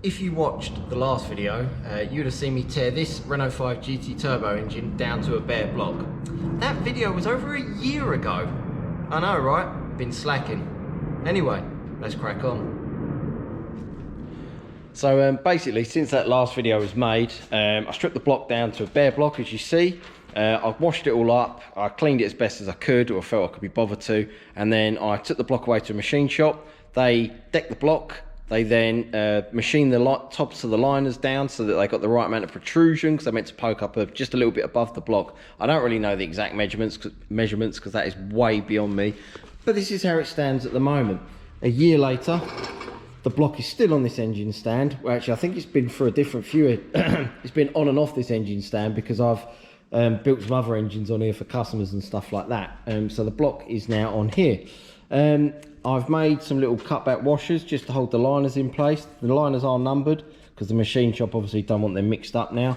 If you watched the last video, you'd have seen me tear this Renault 5 GT turbo engine down to a bare block. That video was over a year ago. I know, right? Been slacking. Anyway, let's crack on. So basically, since that last video was made, I stripped the block down to a bare block, as you see. I washed it all up, I cleaned it as best as I could, or felt I could be bothered to, and then I took the block away to a machine shop. They decked the block. They then machined the tops of the liners down so that they got the right amount of protrusion, because they're meant to poke up just a little bit above the block. I don't really know the exact measurements because that is way beyond me, but this is how it stands at the moment. A year later, the block is still on this engine stand. Well, actually, I think it's been for a different few. It's been on and off this engine stand because I've built some other engines on here for customers and stuff like that. So the block is now on here. I've made some little cutback washers just to hold the liners in place. The liners are numbered because the machine shop obviously don't want them mixed up now.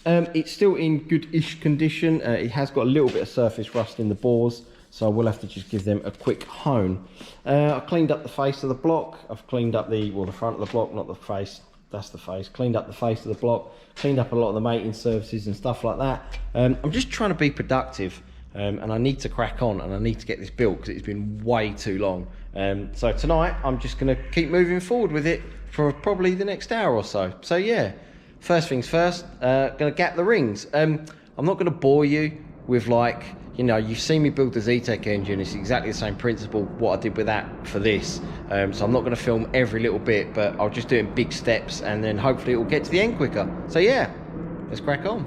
It's still in good-ish condition. It has got a little bit of surface rust in the bores, so I will have to just give them a quick hone. I cleaned up the face of the block. I've cleaned up the front of the block, not the face. That's the face. Cleaned up the face of the block. Cleaned up a lot of the maintenance services and stuff like that. I'm just trying to be productive. And I need to crack on, and I need to get this built because it's been way too long. So tonight I'm just going to keep moving forward with it for probably the next hour or so. So yeah, first things first, going to gap the rings. I'm not going to bore you with, like, you know, you've seen me build the ZTEC engine. It's exactly the same principle what I did with that for this. So I'm not going to film every little bit, but I'll just do it in big steps, and then hopefully it will get to the end quicker. So yeah, let's crack on.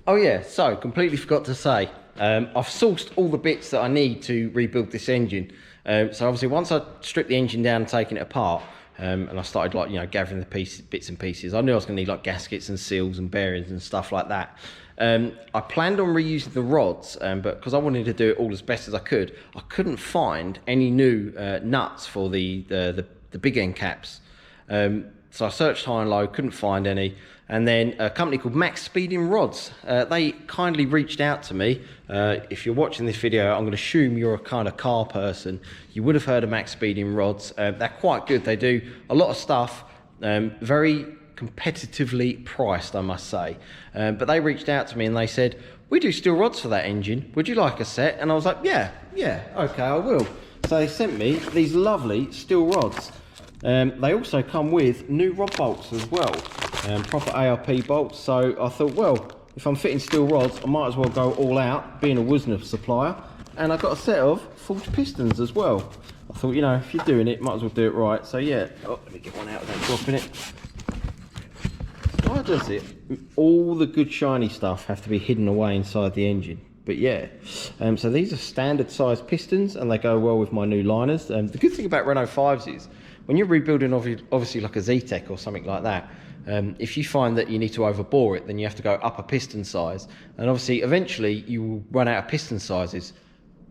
Oh yeah, so completely forgot to say, I've sourced all the bits that I need to rebuild this engine. So obviously once I stripped the engine down and taken it apart, and I started, like, you know, gathering the bits and pieces, I knew I was going to need like gaskets and seals and bearings and stuff like that. I planned on reusing the rods, but because I wanted to do it all as best as I couldn't find any new nuts for the big end caps. So I searched high and low, couldn't find any. And then a company called Max Speeding Rods, they kindly reached out to me. If you're watching this video, I'm going to assume you're a kind of car person. You would have heard of Max Speeding Rods. They're quite good. They do a lot of stuff, very competitively priced, I must say. But they reached out to me and they said, we do steel rods for that engine. Would you like a set? And I was like, yeah, okay, I will. So they sent me these lovely steel rods. They also come with new rod bolts as well, proper ARP bolts. So I thought, well, if I'm fitting steel rods, I might as well go all out, being a Wisner supplier. And I got a set of forged pistons as well. I thought, you know, if you're doing it, might as well do it right. So yeah, let me get one out without dropping it. Why does it? All the good shiny stuff have to be hidden away inside the engine. But yeah, so these are standard size pistons and they go well with my new liners. The good thing about Renault 5s is, when you're rebuilding obviously like a ZTEC or something like that, if you find that you need to overbore it, then you have to go up a piston size. And obviously, eventually, you will run out of piston sizes.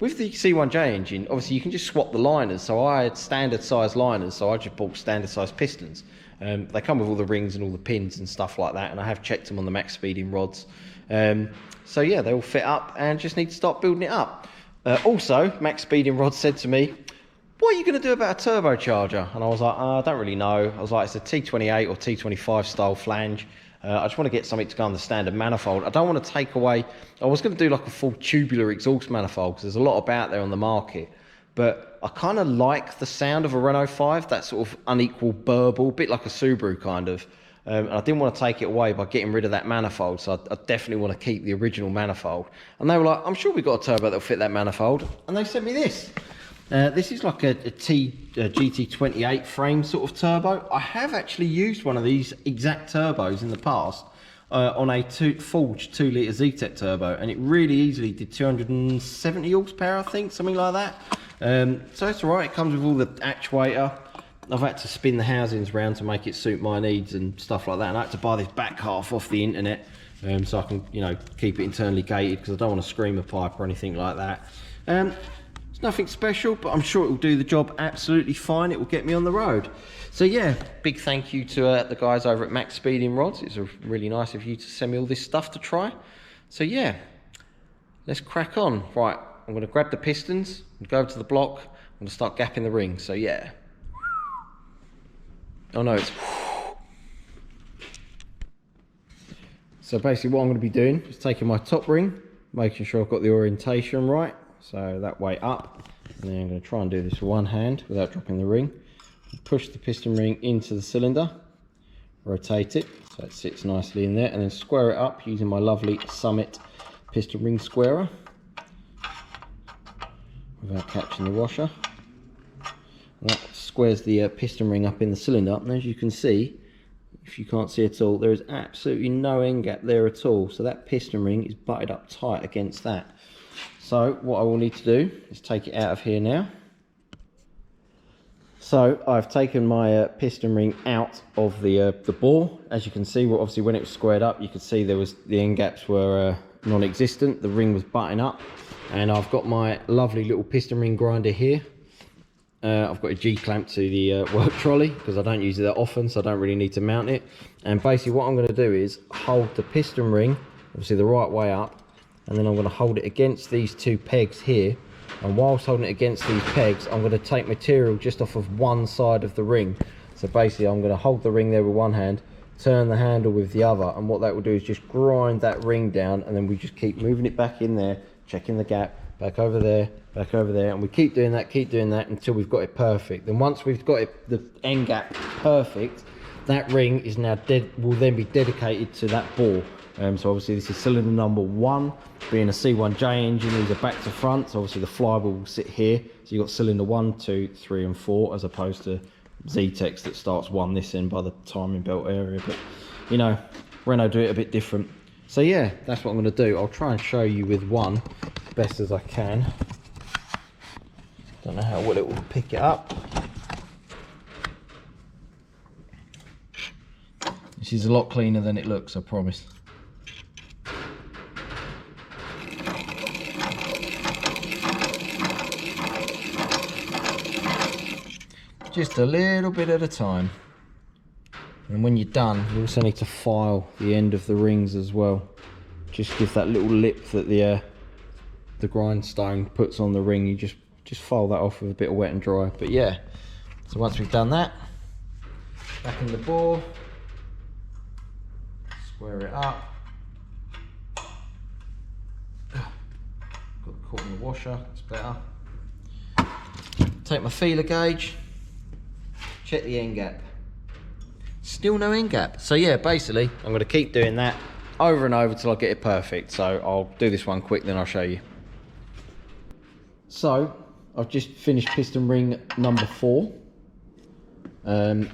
With the C1J engine, obviously, you can just swap the liners. So I had standard size liners, so I just bought standard size pistons. They come with all the rings and all the pins and stuff like that, and I have checked them on the Max Speeding rods. So yeah, they all fit up and just need to start building it up. Also, Max Speeding Rods said to me, what are you going to do about a turbocharger? And I was like, I don't really know. I was like, it's a T28 or T25 style flange. I just want to get something to go on the standard manifold. I don't want to take away, I was going to do like a full tubular exhaust manifold because there's a lot about there on the market. But I kind of like the sound of a Renault 5, that sort of unequal burble, a bit like a Subaru kind of. And I didn't want to take it away by getting rid of that manifold, so I definitely want to keep the original manifold. And they were like, I'm sure we've got a turbo that'll fit that manifold. And they sent me this. This is like a GT28 frame sort of turbo. I have actually used one of these exact turbos in the past on a forged 2 litre ZTEC turbo, and it really easily did 270 horsepower, I think, something like that. So it's all right. It comes with all the actuator. I've had to spin the housings around to make it suit my needs and stuff like that, and I had to buy this back half off the internet so I can, you know, keep it internally gated because I don't want to scream a pipe or anything like that. It's nothing special, but I'm sure it will do the job absolutely fine. It will get me on the road. So yeah, big thank you to the guys over at Max Speeding Rods. It's really nice of you to send me all this stuff to try. So yeah, let's crack on. Right, I'm going to grab the pistons and go over to the block. I'm going to start gapping the rings. So yeah. Oh no, it's... So basically what I'm going to be doing is taking my top ring, making sure I've got the orientation right, so that way up, and then I'm going to try and do this with one hand without dropping the ring. Push the piston ring into the cylinder, rotate it so it sits nicely in there, and then square it up using my lovely Summit piston ring squarer without catching the washer. And that squares the piston ring up in the cylinder, and as you can see, if you can't see at all, there is absolutely no end gap there at all, so that piston ring is butted up tight against that. So what I will need to do is take it out of here now. So I've taken my piston ring out of the bore. As you can see, well, obviously when it was squared up, you could see there was the end gaps were non-existent. The ring was butting up, and I've got my lovely little piston ring grinder here. I've got a G-clamp to the work trolley because I don't use it that often, so I don't really need to mount it. And basically what I'm going to do is hold the piston ring, obviously the right way up, and then I'm going to hold it against these two pegs here. And whilst holding it against these pegs, I'm going to take material just off of one side of the ring. So basically I'm going to hold the ring there with one hand, turn the handle with the other, and what that will do is just grind that ring down, and then we just keep moving it back in there, checking the gap, back over there, and we keep doing that until we've got it perfect. Then once we've got it, the end gap perfect, that ring is now will then be dedicated to that bore. So obviously this is cylinder number 1, being a C1J engine, these are back to front, so obviously the flywheel will sit here. So you've got cylinder 1, 2, 3 and 4, as opposed to Z-Tex that starts 1 this end by the timing belt area. But you know, Renault do it a bit different. So yeah, that's what I'm going to do. I'll try and show you with one best as I can. Don't know how well it will pick it up. This is a lot cleaner than it looks, I promise. Just a little bit at a time. And when you're done, you also need to file the end of the rings as well. Just give that little lip that the grindstone puts on the ring, you just file that off with a bit of wet and dry. But yeah, so once we've done that, back in the bore, square it up, got the caught in the washer, it's better. Take my feeler gauge, check the end gap, still no end gap. So yeah, basically I'm going to keep doing that over and over till I get it perfect. So I'll do this one quick, then I'll show you. So I've just finished piston ring number 4,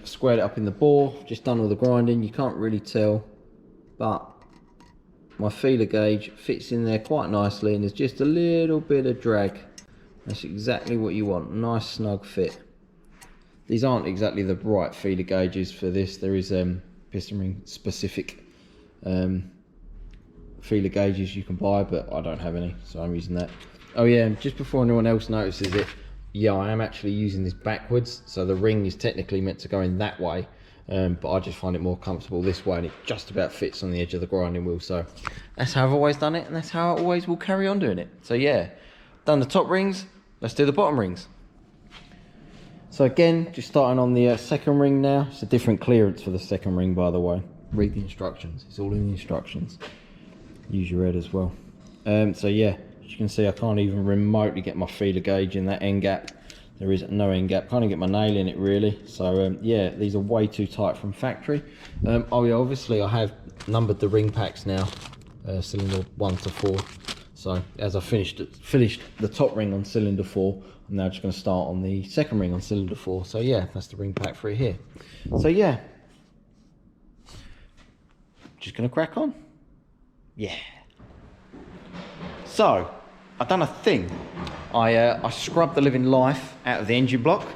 squared it up in the bore, just done all the grinding. You can't really tell, but my feeler gauge fits in there quite nicely, and there's just a little bit of drag. That's exactly what you want, nice snug fit. These aren't exactly the right feeler gauges for this. There is piston ring specific feeler gauges you can buy, but I don't have any, so I'm using that. Oh yeah, and just before anyone else notices it, yeah, I am actually using this backwards, so the ring is technically meant to go in that way, but I just find it more comfortable this way, and it just about fits on the edge of the grinding wheel. So that's how I've always done it, and that's how I always will carry on doing it. So yeah, done the top rings, let's do the bottom rings. So again, just starting on the second ring now. It's a different clearance for the second ring, by the way. Read the instructions, it's all in the instructions. Use your head as well. So yeah, as you can see, I can't even remotely get my feeler gauge in that end gap. There is no end gap, can't even get my nail in it really. So yeah, these are way too tight from factory. Oh yeah, obviously I have numbered the ring packs now, cylinder 1 to 4. So as I finished the top ring on cylinder 4, I'm now just going to start on the second ring on cylinder 4. So yeah, that's the ring pack for it here. So yeah, just going to crack on. Yeah. So I've done a thing. I scrubbed the living life out of the engine block,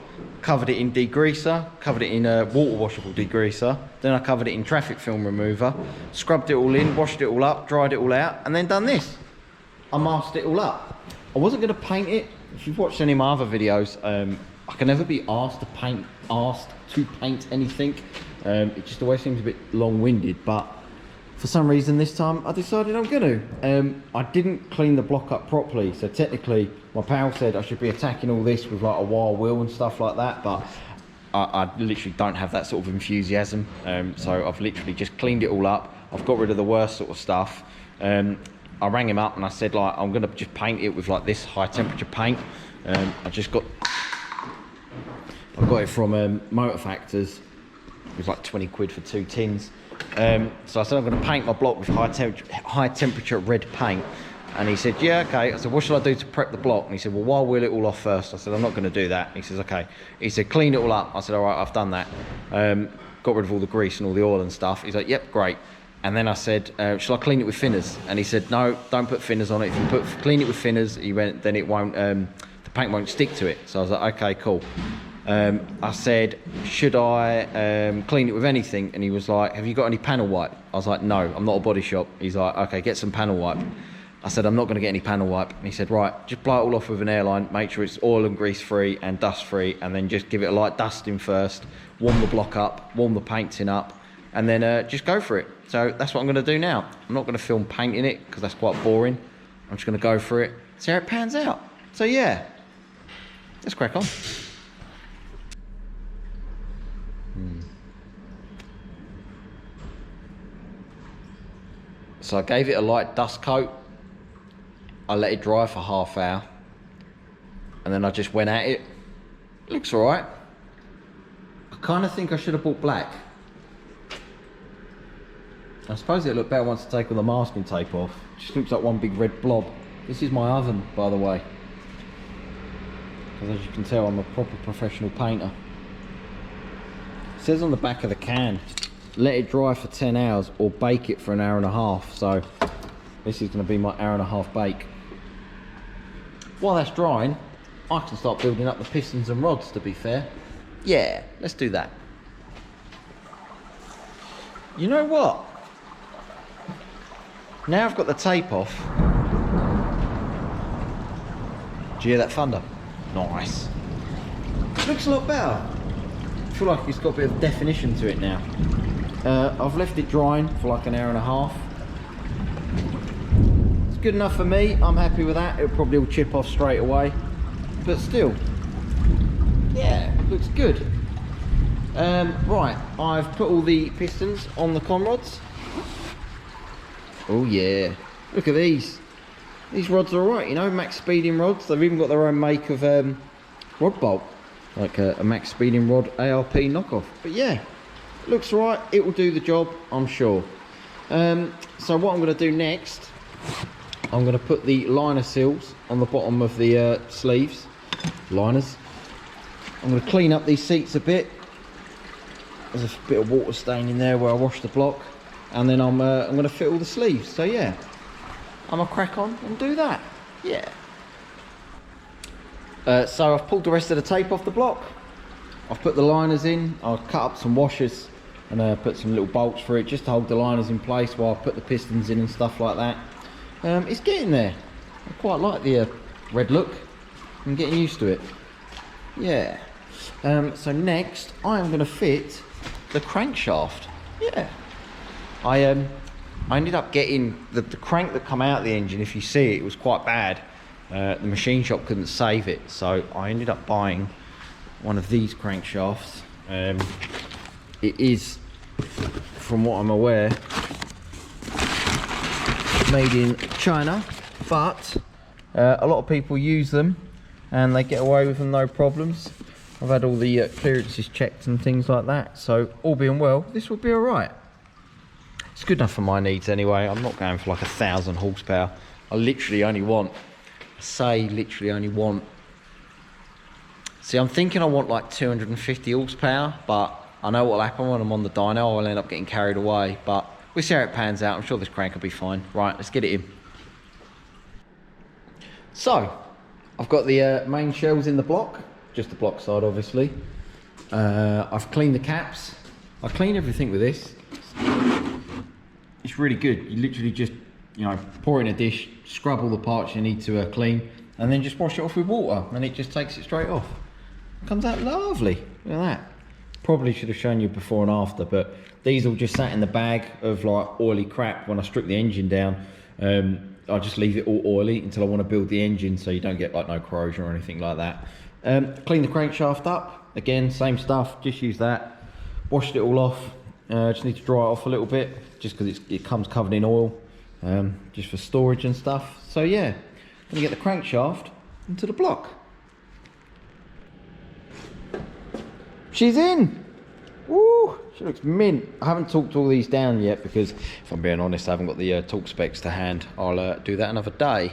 covered it in degreaser, covered it in water washable degreaser, then I covered it in traffic film remover, scrubbed it all in, washed it all up, dried it all out, and then done this. I masked it all up. I wasn't going to paint it. If you've watched any of my other videos, I can never be asked to paint anything. It just always seems a bit long-winded, but for some reason this time I decided I'm going to. I didn't clean the block up properly, so technically my pal said I should be attacking all this with like a wire wheel and stuff like that, but I literally don't have that sort of enthusiasm. So I've literally just cleaned it all up. I've got rid of the worst sort of stuff. I rang him up and I said, like, I'm gonna just paint it with like this high temperature paint. I got it from Motor Factors. It was like 20 quid for 2 tins. So I said, I'm going to paint my block with high temperature red paint. And he said, yeah, okay. I said, what shall I do to prep the block? And he said, well, why wheel it all off first? I said, I'm not going to do that. And he says, okay. He said, clean it all up. I said, all right, I've done that. Got rid of all the grease and all the oil and stuff. He's like, yep, great. And then I said, shall I clean it with thinners? And he said, no, don't put thinners on it. If you clean it with thinners, then it won't, the paint won't stick to it. So I was like, okay, cool. I said, should I clean it with anything? And he was like, have you got any panel wipe? I was like, no, I'm not a body shop. He's like, okay, get some panel wipe. I said, I'm not going to get any panel wipe. And he said, right, just blow it all off with an airline, make sure it's oil and grease free and dust free, and then just give it a light dusting first, warm the block up, warm the paint tin up, and then just go for it. So that's what I'm going to do now. I'm not going to film painting it because that's quite boring. I'm just going to go for it, see how it pans out. So yeah, let's crack on. So I gave it a light dust coat. I let it dry for half hour. And then I just went at it. Looks all right. I kind of think I should have bought black. I suppose it'll look better once I take all the masking tape off. It just looks like one big red blob. This is my oven, by the way. Because as you can tell, I'm a proper professional painter. It says on the back of the can, let it dry for 10 hours or bake it for an hour and a half. So this is going to be my hour and a half bake. While that's drying, I can start building up the pistons and rods, to be fair. Yeah, let's do that. You know what? Now I've got the tape off. Do you hear that thunder? Nice. Looks a lot better. I feel like it's got a bit of definition to it now. I've left it drying for like an hour and a half. It's good enough for me. I'm happy with that. It'll probably all chip off straight away, but still, yeah, looks good. Right, I've put all the pistons on the con rods. Oh yeah, look at these. These rods are alright, you know, max speeding rods. They've even got their own make of rod bolt, like a max speeding rod ARP knockoff. But yeah, looks right. It will do the job, I'm sure. So what I'm going to do next, I'm going to put the liner seals on the bottom of the sleeves, liners. I'm going to clean up these seats a bit. There's a bit of water stain in there where I washed the block, and then I'm going to fit all the sleeves. So yeah, I'm going to crack on and do that. Yeah. So I've pulled the rest of the tape off the block. I've put the liners in. I've cut up some washers and put some little bolts for it just to hold the liners in place while I put the pistons in and stuff like that. It's getting there. I quite like the red look. I'm getting used to it. Yeah. So next I am going to fit the crankshaft. Yeah. I ended up getting the crank that come out of the engine. If you see it, it was quite bad. The machine shop couldn't save it, so I ended up buying one of these crankshafts. It is, from what I'm aware, made in China, but a lot of people use them and they get away with them no problems. I've had all the clearances checked and things like that, so all being well, this will be all right. It's good enough for my needs anyway. I'm not going for like 1,000 horsepower. I literally only want, see, I'm thinking I want like 250 horsepower, but I know what'll happen when I'm on the dyno. I'll end up getting carried away, but we'll see how it pans out. I'm sure this crank will be fine. Right, let's get it in. So, I've got the main shells in the block, just the block side obviously. I've cleaned the caps. I clean everything with this. It's really good. You literally just, you know, pour in a dish, scrub all the parts you need to clean, and then just wash it off with water, and it just takes it straight off. It comes out lovely. Look at that. Probably should have shown you before and after, but these all just sat in the bag of like oily crap. When I strip the engine down, I just leave it all oily until I want to build the engine, so you don't get like no corrosion or anything like that. Clean the crankshaft up. again, same stuff, just use that. Washed it all off. Just need to dry it off a little bit, just because it comes covered in oil, just for storage and stuff. So yeah, gonna get the crankshaft into the block. She's in! Woo! She looks mint. I haven't torqued all these down yet because, if I'm being honest, I haven't got the torque specs to hand. I'll do that another day.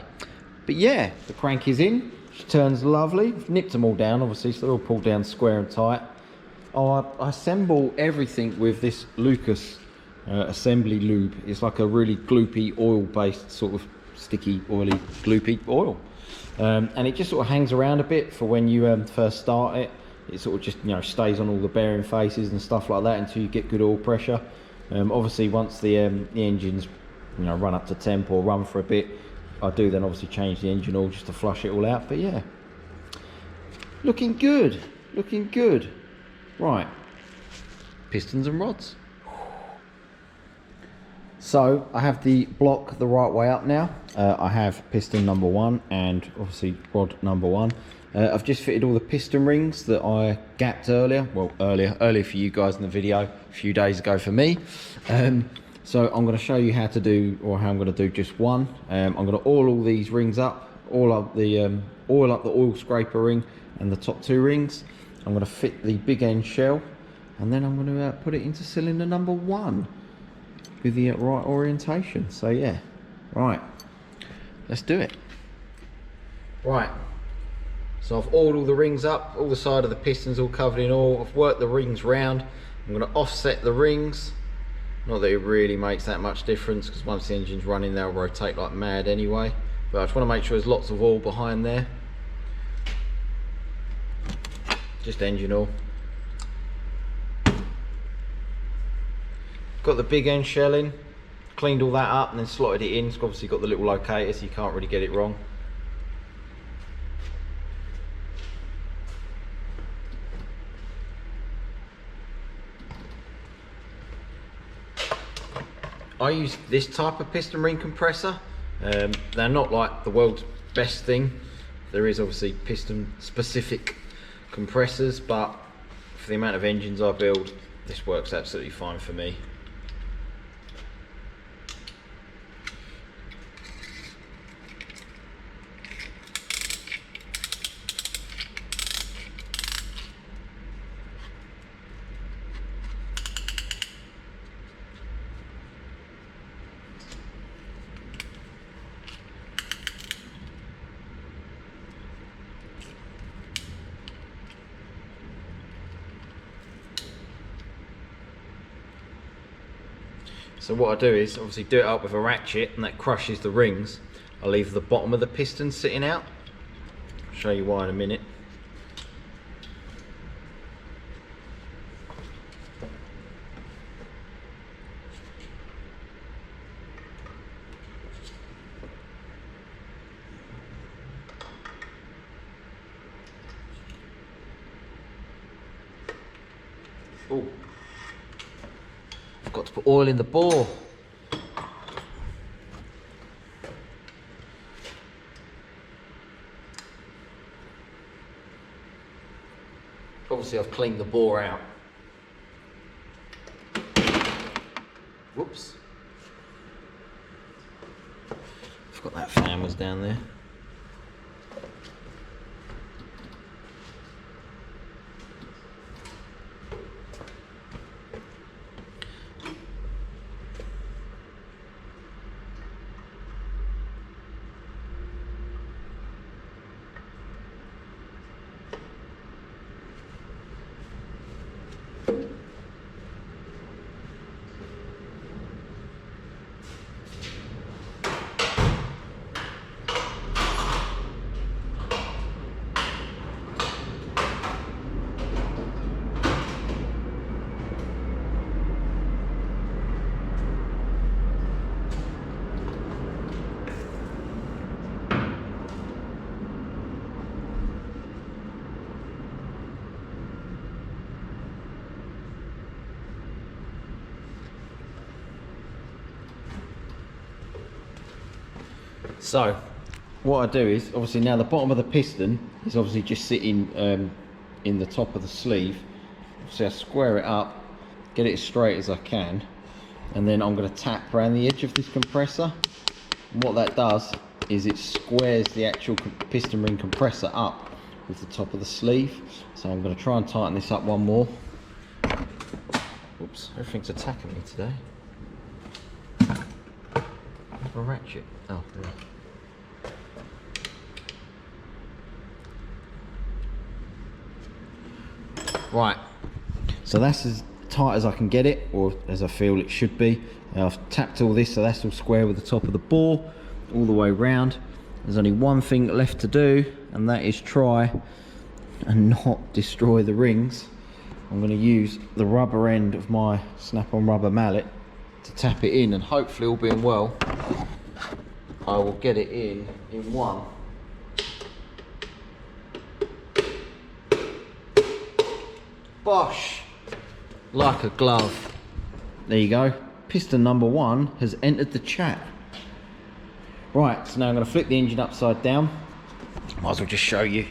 But yeah, the crank is in. She turns lovely. I've nipped them all down, obviously, so they're all pulled down square and tight. I assemble everything with this Lucas assembly lube. It's like a really gloopy oil-based sort of sticky, oily, gloopy oil. And it just sort of hangs around a bit for when you first start it. It sort of just, you know, stays on all the bearing faces and stuff like that until you get good oil pressure. Obviously, once the engines, you know, run up to temp or run for a bit, I do then obviously change the engine oil just to flush it all out. But yeah, looking good, looking good. Right, pistons and rods. So I have the block the right way up now. I have piston number 1 and obviously rod number 1. I've just fitted all the piston rings that I gapped earlier. Well, earlier for you guys in the video, a few days ago for me. So I'm going to show you how to do, or how I'm going to do just one. I'm going to oil all these rings up, oil up the oil scraper ring and the top 2 rings. I'm going to fit the big end shell, and then I'm going to put it into cylinder number 1 with the right orientation. So yeah, right, let's do it. Right, so I've oiled all the rings up, all the side of the pistons all covered in oil. I've worked the rings round. I'm going to offset the rings. Not that it really makes that much difference, because once the engine's running they'll rotate like mad anyway, but I just want to make sure there's lots of oil behind there. Just engine oil. Got the big end shell in, cleaned all that up and then slotted it in. It's obviously got the little locator so you can't really get it wrong. I use this type of piston ring compressor. They're not like the world's best thing. There is obviously piston specific compressors, but for the amount of engines I build, this works absolutely fine for me. So what I do is obviously do it up with a ratchet, and that crushes the rings. I leave the bottom of the piston sitting out. I'll show you why in a minute. Oh, I've got to put oil in the bore. Obviously I've cleaned the bore out. Whoops. Forgot that fan was down there. So what I do is, obviously now the bottom of the piston is obviously just sitting in the top of the sleeve. So I square it up, get it as straight as I can, and then I'm going to tap around the edge of this compressor. And what that does is it squares the actual piston ring compressor up with the top of the sleeve. So I'm going to try and tighten this up one more. Oops, everything's attacking me today. A ratchet. Oh, yeah. Right, so that's as tight as I can get it, or as I feel it should be. I've tapped all this, so that's all square with the top of the bore all the way round. There's only one thing left to do, and that is try and not destroy the rings. I'm going to use the rubber end of my snap-on rubber mallet to tap it in, and hopefully, all being well, I will get it in one. Bosh! Like a glove. There you go. Piston number 1 has entered the chat. Right, so now I'm going to flip the engine upside down. Might as well just show you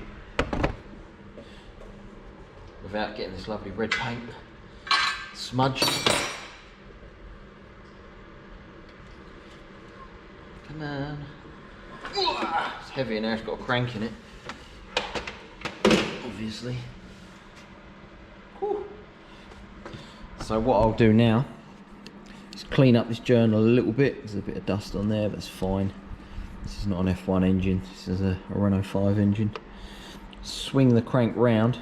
without getting this lovely red paint smudge. Come on. It's heavy now, it's got a crank in it. Obviously. Whew. So what I'll do now is clean up this journal a little bit. There's a bit of dust on there, that's fine. This is not an F1 engine, this is a Renault 5 engine. Swing the crank round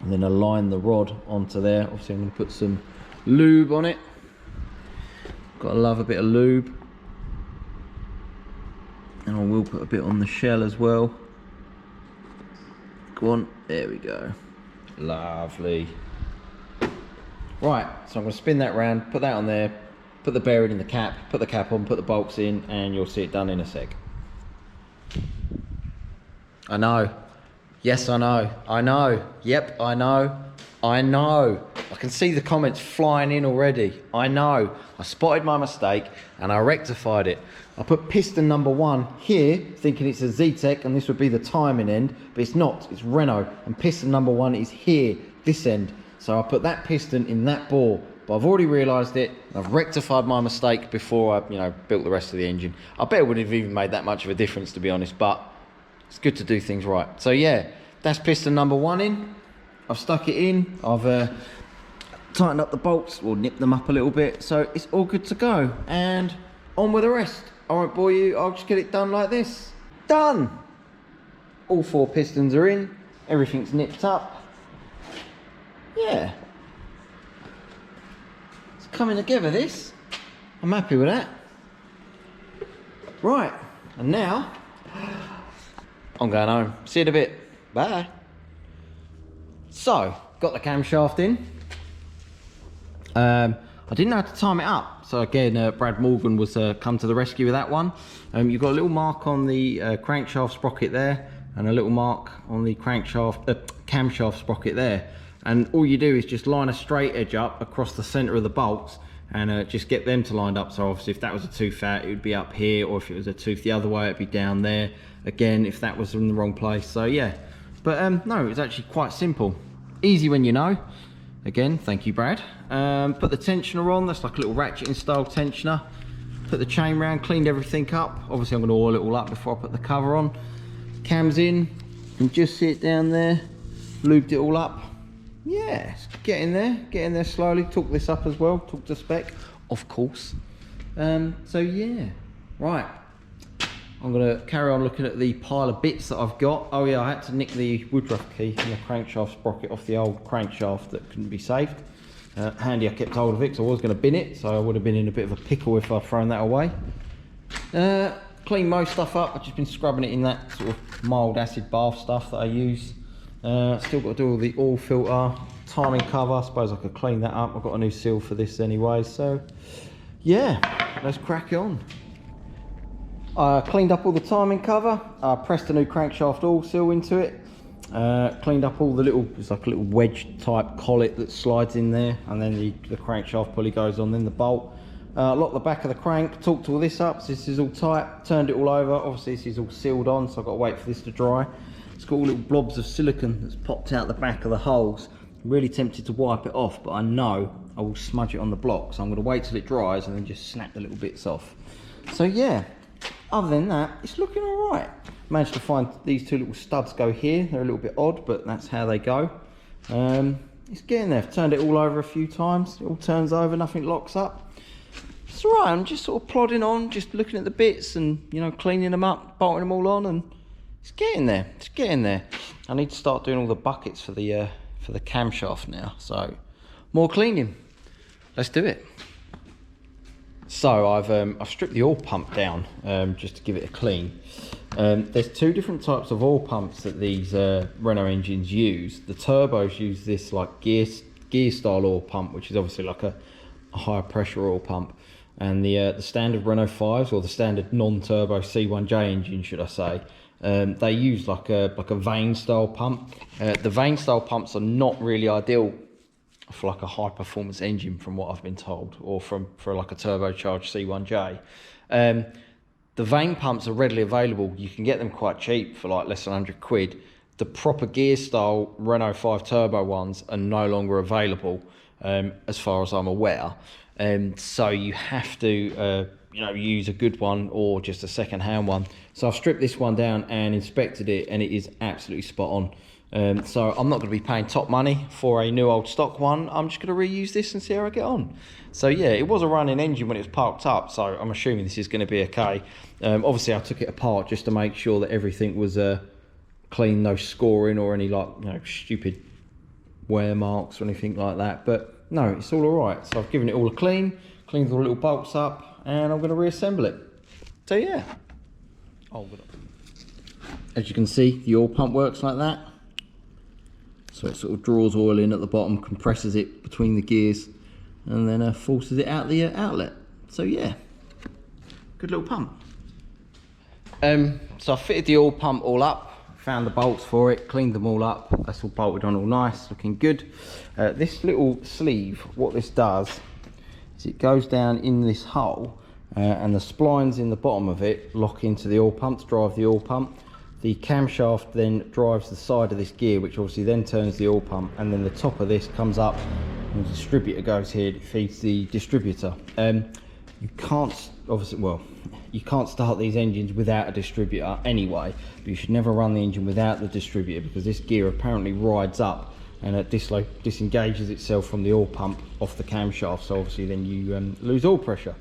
and then align the rod onto there. Obviously I'm going to put some lube on it. Gotta love a bit of lube. And I will put a bit on the shell as well. Go on, there we go. Lovely. Right, so I'm going to spin that round, put that on there, put the bearing in the cap, put the cap on, put the bolts in, and you'll see it done in a sec. I know. Yes, I know. I know. Yep, I know. I know. I can see the comments flying in already. I know. I spotted my mistake and I rectified it. I put piston number 1 here, thinking it's a ZTEC and this would be the timing end, but it's not. It's Renault, and piston number 1 is here, this end. So I put that piston in that bore, but I've already realised it. I've rectified my mistake before I, built the rest of the engine. I bet it wouldn't have even made that much of a difference, to be honest, but it's good to do things right. So yeah, that's piston number 1 in. I've stuck it in. I've tightened up the bolts, or nipped them up a little bit, so it's all good to go. And on with the rest. I won't bore you, I'll just get it done like this. Done! All 4 pistons are in, everything's nipped up. Yeah. It's coming together, this. I'm happy with that. Right, and now, I'm going home. See you in a bit. Bye. So, got the camshaft in. I didn't know how to time it up, so again Brad Morgan was come to the rescue with that one. You've got a little mark on the crankshaft sprocket there, and a little mark on the camshaft sprocket there, and all you do is just line a straight edge up across the center of the bolts and just get them to line up. So obviously if that was a tooth out, it would be up here, or if it was a tooth the other way, it'd be down there. Again, if that was in the wrong place. So yeah, but no, it was actually quite simple, easy when you know. Again, thank you, Brad. Put the tensioner on, that's like a little ratcheting style tensioner. Put the chain round, cleaned everything up. Obviously I'm gonna oil it all up before I put the cover on. Cams in, and just see it down there. Lubed it all up. Yeah, it's getting there slowly. Took this up as well, took the spec, of course. So yeah, right. I'm gonna carry on looking at the pile of bits that I've got. Oh yeah, I had to nick the woodruff key and the crankshaft sprocket off the old crankshaft that couldn't be saved. Handy I kept hold of it because I was gonna bin it, so I would have been in a bit of a pickle if I'd thrown that away. Cleaned most stuff up. I've just been scrubbing it in that sort of mild acid bath stuff that I use. Still got to do all the oil filter, timing cover. I suppose I could clean that up. I've got a new seal for this anyway, so yeah, let's crack on. I cleaned up all the timing cover. I pressed a new crankshaft oil seal into it. Cleaned up all the little, it's like a little wedge type collet that slides in there, and then the crankshaft pulley goes on, then the bolt. Locked the back of the crank, torqued all this up, so this is all tight, turned it all over. Obviously this is all sealed on, so I've got to wait for this to dry. It's got all little blobs of silicone that's popped out the back of the holes. I'm really tempted to wipe it off, but I know I will smudge it on the block, so I'm going to wait till it dries and then just snap the little bits off. So yeah, other than that, it's looking all right. Managed to find these two little studs go here. They're a little bit odd, but that's how they go. It's getting there. I've turned it all over a few times. It all turns over, nothing locks up. It's all right. I'm just sort of plodding on, just looking at the bits and, you know, cleaning them up, bolting them all on, and it's getting there. It's getting there. I need to start doing all the buckets for the camshaft now. So more cleaning. Let's do it. So I've stripped the oil pump down just to give it a clean. There's two different types of oil pumps that these Renault engines use. The turbos use this like gear style oil pump, which is obviously like a higher pressure oil pump, and the standard Renault 5s, or the standard non-turbo C1J engine, should I say, they use like a vane style pump. The vane style pumps are not really ideal for like a high performance engine, from what I've been told, or for like a turbocharged C1J. The vane pumps are readily available. You can get them quite cheap for like less than 100 quid. The proper gear style Renault 5 turbo ones are no longer available, as far as I'm aware. So you have to you know, use a good one or just a second hand one. So I've stripped this one down and inspected it, and it is absolutely spot on. So I'm not going to be paying top money for a new old stock one. I'm just going to reuse this and see how I get on. So yeah, it was a running engine when it was parked up, so I'm assuming this is going to be okay. Obviously I took it apart just to make sure that everything was clean, no scoring or any like, you know, stupid wear marks or anything like that. But no, it's all alright. So I've given it all a clean, cleaned all the little bolts up, and I'm going to reassemble it. So yeah. As you can see, the oil pump works like that. So it sort of draws oil in at the bottom, compresses it between the gears, and then forces it out the outlet. So yeah, good little pump. So I fitted the oil pump all up, found the bolts for it, cleaned them all up. That's all bolted on all nice, looking good. This little sleeve, what this does is it goes down in this hole, and the splines in the bottom of it lock into the oil pump to drive the oil pump. The camshaft then drives the side of this gear, which obviously then turns the oil pump, and then the top of this comes up and the distributor goes here. It feeds the distributor. You can't, obviously, well, you can't start these engines without a distributor anyway, but you should never run the engine without the distributor, because this gear apparently rides up and it disengages itself from the oil pump off the camshaft, so obviously then you lose oil pressure.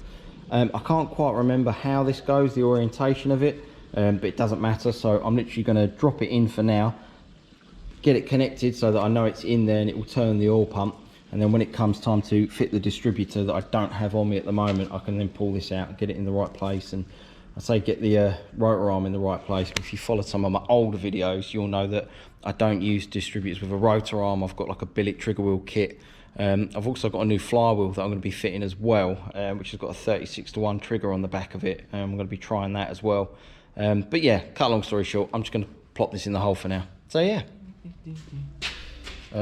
I can't quite remember how this goes, the orientation of it, but it doesn't matter. So I'm literally going to drop it in for now, get it connected so that I know it's in there, and it will turn the oil pump. And then when it comes time to fit the distributor that I don't have on me at the moment, I can then pull this out and get it in the right place. And I say get the rotor arm in the right place. But if you followed some of my older videos, you'll know that I don't use distributors with a rotor arm. I've got like a billet trigger wheel kit. I've also got a new flywheel that I'm going to be fitting as well, which has got a 36:1 trigger on the back of it. I'm going to be trying that as well. But yeah, cut a long story short, I'm just going to plop this in the hole for now. So yeah.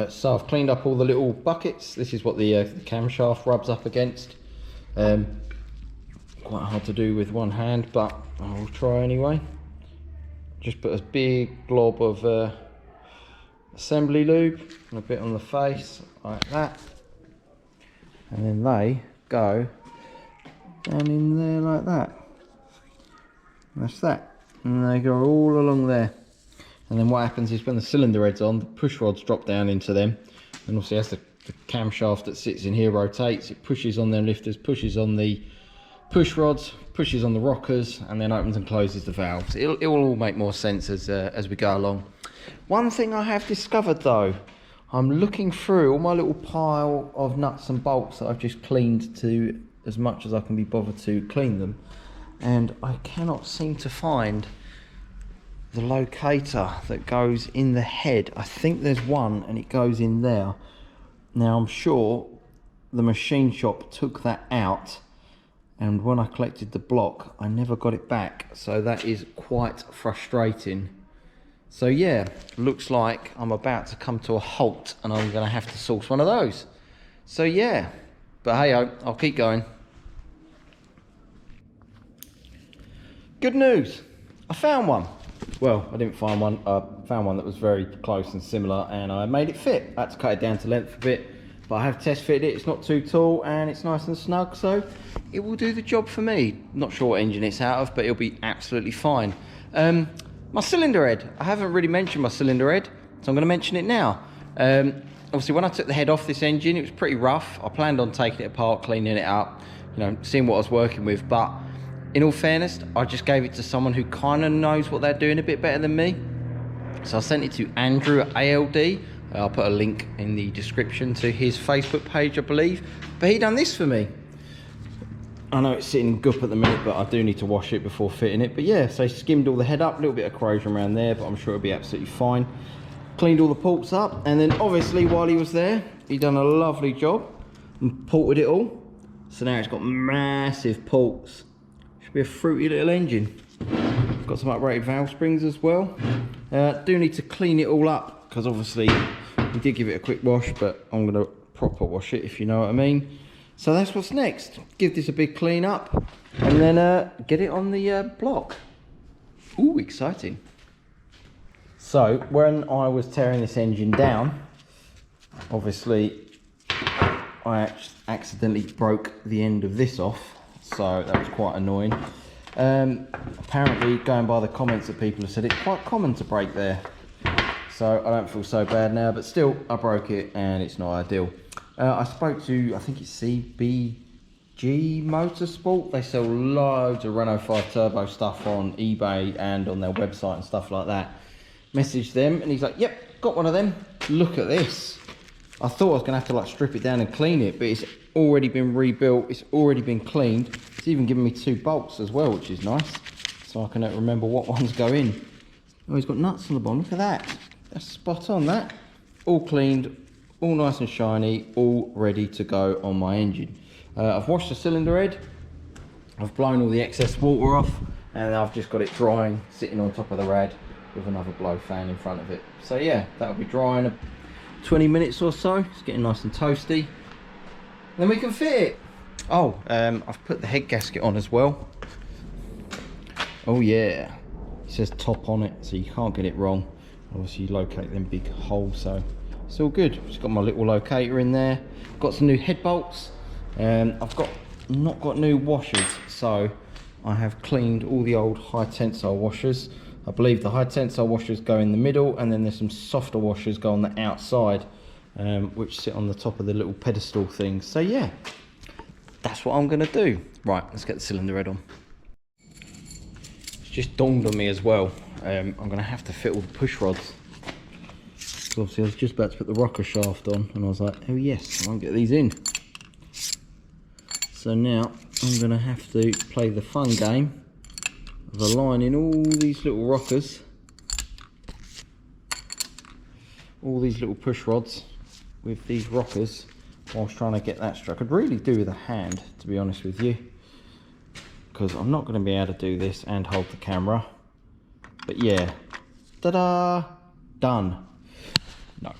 So I've cleaned up all the little buckets. This is what the camshaft rubs up against. Quite hard to do with one hand, but I'll try anyway. Just put a big glob of assembly lube and a bit on the face, like that. And then they go down in there like that. That's that. And they go all along there. And then what happens is when the cylinder head's on, the push rods drop down into them. And obviously as the camshaft that sits in here rotates, it pushes on them lifters, pushes on the push rods, pushes on the rockers, and then opens and closes the valves. It will all make more sense as we go along. One thing I have discovered though, I'm looking through all my little pile of nuts and bolts that I've just cleaned to as much as I can be bothered to clean them, and I cannot seem to find the locator that goes in the head. I think there's one and it goes in there. Now I'm sure the machine shop took that out, and when I collected the block I never got it back, so that is quite frustrating. So yeah, looks like I'm about to come to a halt and I'm going to have to source one of those. So yeah, but hey, I'll keep going. Good news, I found one. well, I didn't find one, I found one that was very close and similar, and I made it fit. I had to cut it down to length a bit, but I have test fitted it. It's not too tall and it's nice and snug, so it will do the job for me. Not sure what engine it's out of, but it'll be absolutely fine. My cylinder head, I haven't really mentioned my cylinder head, so I'm going to mention it now. Obviously when I took the head off this engine, it was pretty rough. I planned on taking it apart, cleaning it up, you know, seeing what I was working with, but in all fairness, I just gave it to someone who kind of knows what they're doing a bit better than me. So I sent it to Andrew at ALD. I'll put a link in the description to his Facebook page, I believe. But he done this for me. I know it's sitting goop at the minute, but I do need to wash it before fitting it. But yeah, so he skimmed all the head up, a little bit of corrosion around there, but I'm sure it'll be absolutely fine. Cleaned all the ports up, and then obviously while he was there, he done a lovely job and ported it all. So now it's got massive ports. Be a fruity little engine. Got some uprated valve springs as well. Do need to clean it all up because obviously we did give it a quick wash, but I'm going to proper wash it, if you know what I mean. So that's what's next. Give this a big clean up and then get it on the block. Ooh, exciting. So when I was tearing this engine down, obviously I accidentally broke the end of this off. So that was quite annoying. Apparently, going by the comments that people have said, it's quite common to break there. So I don't feel so bad now, but still, I broke it and it's not ideal. I spoke to, I think it's CBG Motorsport. They sell loads of Renault 5 Turbo stuff on eBay and on their website and stuff like that. Messaged them and he's like, yep, got one of them. Look at this. I thought I was going to have to like strip it down and clean it, but it's already been rebuilt, it's already been cleaned. It's even given me 2 bolts as well, which is nice, so I can remember what ones go in. Oh, he's got nuts on the bottom, look at that. That's spot on, that. All cleaned, all nice and shiny, all ready to go on my engine. I've washed the cylinder head, I've blown all the excess water off, and I've just got it drying, sitting on top of the rad with another blow fan in front of it. So yeah, that'll be drying in 20 minutes or so. It's getting nice and toasty. Then we can fit it. Oh, I've put the head gasket on as well. Oh yeah, it says top on it, so you can't get it wrong. Obviously you locate them big holes, so it's all good. Just got my little locator in there. Got some new head bolts. I've not got new washers, so I have cleaned all the old high tensile washers. I believe the high tensile washers go in the middle, and then there's some softer washers go on the outside, which sit on the top of the little pedestal things. So yeah, that's what I'm going to do. Right, let's get the cylinder head on. It's just dawned on me as well, I'm going to have to fit all the push rods. So obviously I was just about to put the rocker shaft on, and I was like, oh yes, I won't get these in. So now I'm going to have to play the fun game of aligning all these little rockers, all these little push rods with these rockers whilst trying to get that struck. I could really do with a hand, to be honest with you, because I'm not going to be able to do this and hold the camera. But yeah, ta-da, done. No.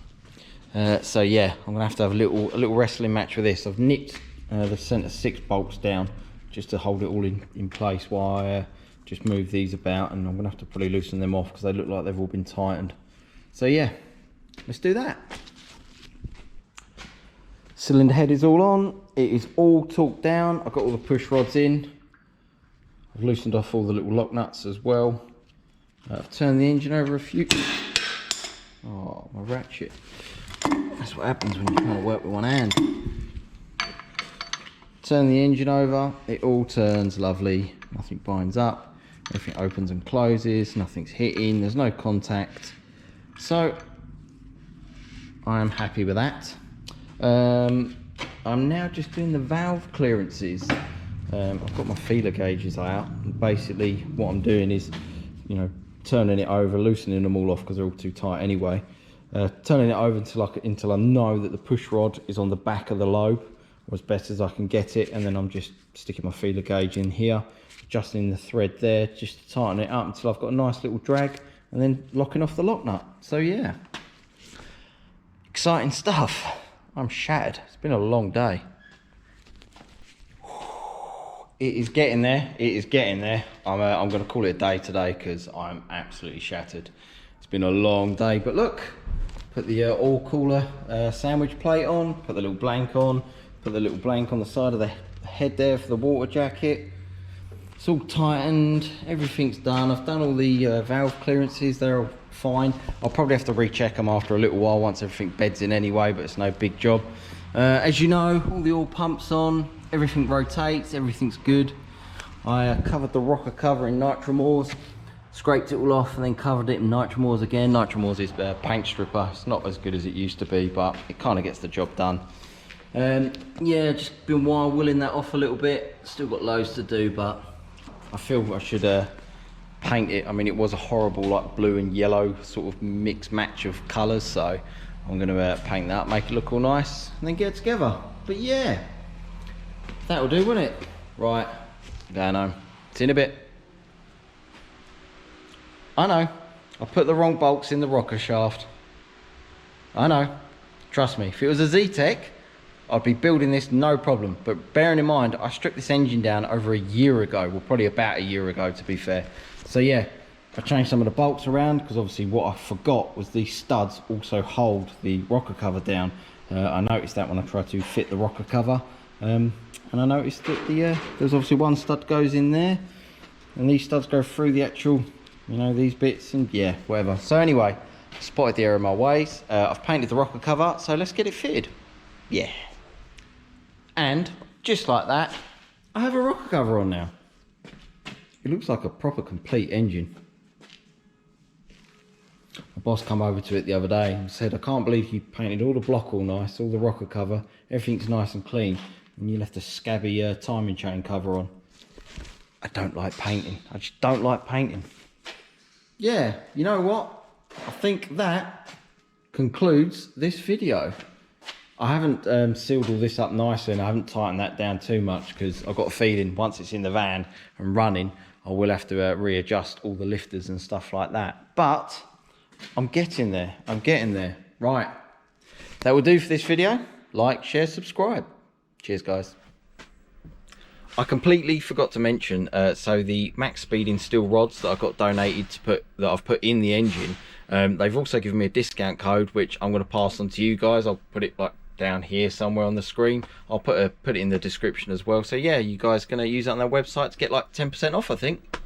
So yeah, I'm going to have a little wrestling match with this. I've nipped the centre 6 bolts down just to hold it all in place while I just move these about, and I'm going to have to probably loosen them off because they look like they've all been tightened. So yeah, let's do that. Cylinder head is all on, it is all torqued down. I've got all the push rods in. I've loosened off all the little lock nuts as well. I've turned the engine over a few. Oh, my ratchet. That's what happens when you're trying to work with one hand. Turn the engine over, it all turns lovely. Nothing binds up, everything opens and closes, nothing's hitting, there's no contact. So I am happy with that. I'm now just doing the valve clearances. I've got my feeler gauges out, and basically what I'm doing is, you know, turning it over, loosening them all off because they're all too tight anyway. Turning it over until I know that the push rod is on the back of the lobe, or as best as I can get it, and then I'm just sticking my feeler gauge in here, adjusting the thread there just to tighten it up until I've got a nice little drag, and then locking off the lock nut. So yeah, exciting stuff. I'm shattered. It's been a long day. it is getting there. It is getting there. I'm going to call it a day today because I'm absolutely shattered. It's been a long day, but look, put the oil cooler sandwich plate on, put the little blank on, put the little blank on the side of the head there for the water jacket. It's all tightened, everything's done. I've done all the valve clearances, they're all fine. I'll probably have to recheck them after a little while once everything beds in anyway, but it's no big job. As you know, all the oil pumps on, everything rotates, everything's good. I covered the rocker cover in Nitromors, scraped it all off and then covered it in Nitromors again. Nitromors is a paint stripper. It's not as good as it used to be, but it kind of gets the job done. Yeah, just been wire wheeling that off a little bit. Still got loads to do, but I feel I should paint it. I mean, it was a horrible like blue and yellow sort of mix match of colours, so I'm going to paint that, make it look all nice, and then get it together. But yeah, that'll do, won't it? Right, going home. See you in a bit. I know, I put the wrong bolts in the rocker shaft. I know, trust me, if it was a Z-Tech, I'd be building this no problem. But bearing in mind, I stripped this engine down over a year ago, well, probably about a year ago to be fair. So yeah, I changed some of the bolts around because obviously what I forgot was these studs also hold the rocker cover down. I noticed that when I tried to fit the rocker cover. And I noticed that there's obviously one stud goes in there and these studs go through the actual, you know, these bits, and yeah, whatever. So anyway, spotted the error in my ways. I've painted the rocker cover, so let's get it fitted. Yeah. And just like that, I have a rocker cover on now. It looks like a proper complete engine. My boss come over to it the other day and said, I can't believe you painted all the block all nice, all the rocker cover, everything's nice and clean, and you left a scabby timing chain cover on. I don't like painting. I just don't like painting. Yeah, you know what? I think that concludes this video. I haven't sealed all this up nicely, and I haven't tightened that down too much because I've got a feeling once it's in the van and running, I will have to readjust all the lifters and stuff like that. But I'm getting there. I'm getting there. Right. That will do for this video. Like, share, subscribe. Cheers, guys. I completely forgot to mention, so the max speeding steel rods that I got donated that I've put in the engine, they've also given me a discount code, which I'm going to pass on to you guys. I'll put it like down here somewhere on the screen. I'll put it in the description as well. So yeah, you guys are going to use that on their website to get like 10% off, I think.